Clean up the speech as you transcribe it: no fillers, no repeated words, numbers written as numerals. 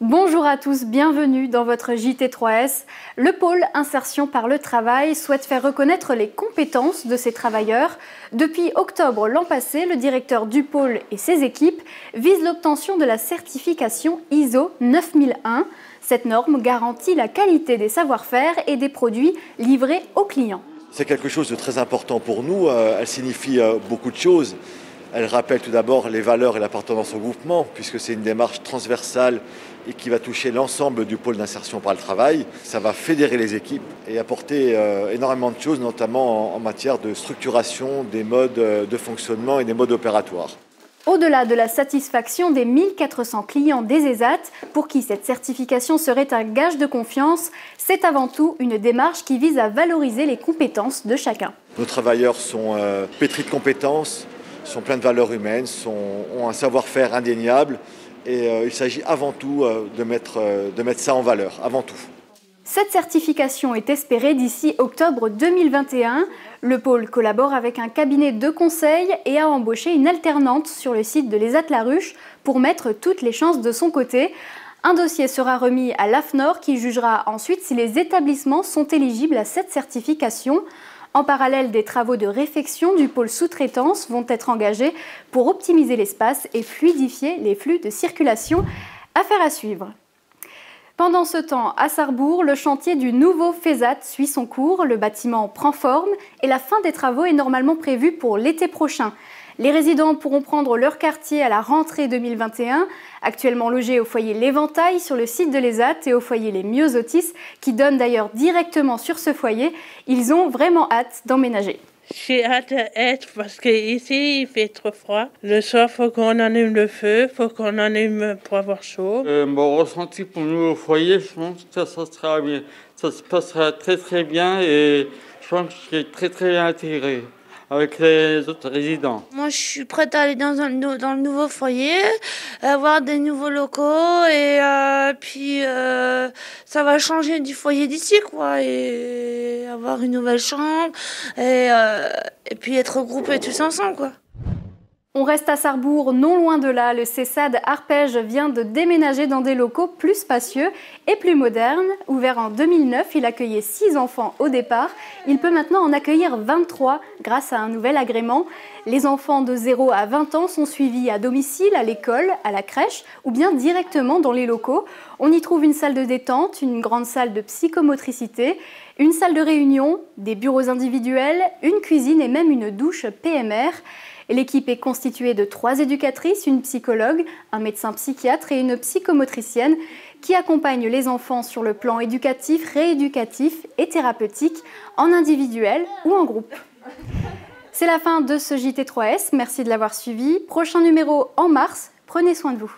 Bonjour à tous, bienvenue dans votre JT3S. Le pôle Insertion par le Travail souhaite faire reconnaître les compétences de ces travailleurs. Depuis octobre l'an passé, le directeur du pôle et ses équipes visent l'obtention de la certification ISO 9001. Cette norme garantit la qualité des savoir-faire et des produits livrés aux clients. C'est quelque chose de très important pour nous, elle signifie beaucoup de choses. Elle rappelle tout d'abord les valeurs et l'appartenance au groupement, puisque c'est une démarche transversale et qui va toucher l'ensemble du pôle d'insertion par le travail. Ça va fédérer les équipes et apporter énormément de choses, notamment en matière de structuration des modes de fonctionnement et des modes opératoires. Au-delà de la satisfaction des 1400 clients des ESAT, pour qui cette certification serait un gage de confiance, c'est avant tout une démarche qui vise à valoriser les compétences de chacun. Nos travailleurs sont pétris de compétences, sont pleins de valeurs humaines, ont un savoir-faire indéniable et il s'agit avant tout de mettre ça en valeur, avant tout. Cette certification est espérée d'ici octobre 2021. Le pôle collabore avec un cabinet de conseil et a embauché une alternante sur le site de l'ESAT-La-Ruche pour mettre toutes les chances de son côté. Un dossier sera remis à l'AFNOR qui jugera ensuite si les établissements sont éligibles à cette certification. En parallèle, des travaux de réfection du pôle sous-traitance vont être engagés pour optimiser l'espace et fluidifier les flux de circulation. Affaire à suivre. Pendant ce temps, à Sarrebourg, le chantier du nouveau FESAT suit son cours, le bâtiment prend forme et la fin des travaux est normalement prévue pour l'été prochain. Les résidents pourront prendre leur quartier à la rentrée 2021, actuellement logés au foyer L'Éventail sur le site de l'ESAT et au foyer Les Myosotis, qui donne d'ailleurs directement sur ce foyer. Ils ont vraiment hâte d'emménager. J'ai hâte d'être parce qu'ici il fait trop froid. Le soir, il faut qu'on allume le feu, il faut qu'on allume pour avoir chaud. Mon ressenti pour nous au foyer, je pense que ça se passera très bien et je pense que je serai très bien intégré avec les autres résidents. Moi, je suis prête à aller dans le nouveau foyer, avoir des nouveaux locaux et puis ça va changer du foyer d'ici, quoi, et avoir une nouvelle chambre et puis être regroupés tous ensemble, quoi. On reste à Sarrebourg, non loin de là. Le CESAD Arpège vient de déménager dans des locaux plus spacieux et plus modernes. Ouvert en 2009, il accueillait 6 enfants au départ. Il peut maintenant en accueillir 23 grâce à un nouvel agrément. Les enfants de 0 à 20 ans sont suivis à domicile, à l'école, à la crèche ou bien directement dans les locaux. On y trouve une salle de détente, une grande salle de psychomotricité, une salle de réunion, des bureaux individuels, une cuisine et même une douche PMR. L'équipe est constituée de 3 éducatrices, une psychologue, un médecin psychiatre et une psychomotricienne qui accompagnent les enfants sur le plan éducatif, rééducatif et thérapeutique, en individuel ou en groupe. C'est la fin de ce JT3S, merci de l'avoir suivi. Prochain numéro en mars, prenez soin de vous.